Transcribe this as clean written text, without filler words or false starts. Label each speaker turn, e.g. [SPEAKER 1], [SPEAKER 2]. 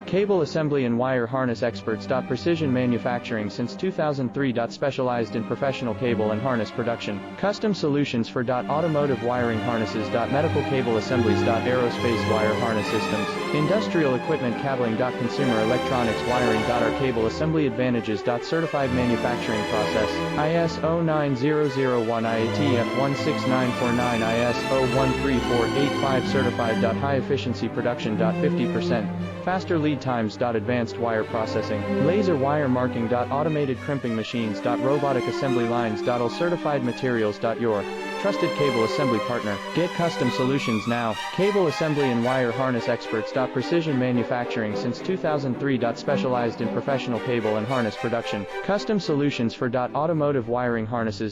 [SPEAKER 1] Cable assembly and wire harness experts. Precision manufacturing since 2003. Specialized in professional cable and harness production. Custom solutions for automotive wiring harnesses. Medical cable assemblies. Aerospace wire harness systems. Industrial equipment cabling. Consumer electronics wiring. Our cable assembly advantages. Certified manufacturing process. ISO 9001 IATF 16949 ISO 13485 certified. High efficiency production. 50% faster lead times. Advanced wire processing. Laser wire marking. Automated crimping machines. Robotic assembly lines. All certified materials. Your trusted cable assembly partner. Get custom solutions now. Cable assembly and wire harness experts. Precision manufacturing since 2003. Specialized in professional cable and harness production. Custom solutions for automotive wiring harnesses.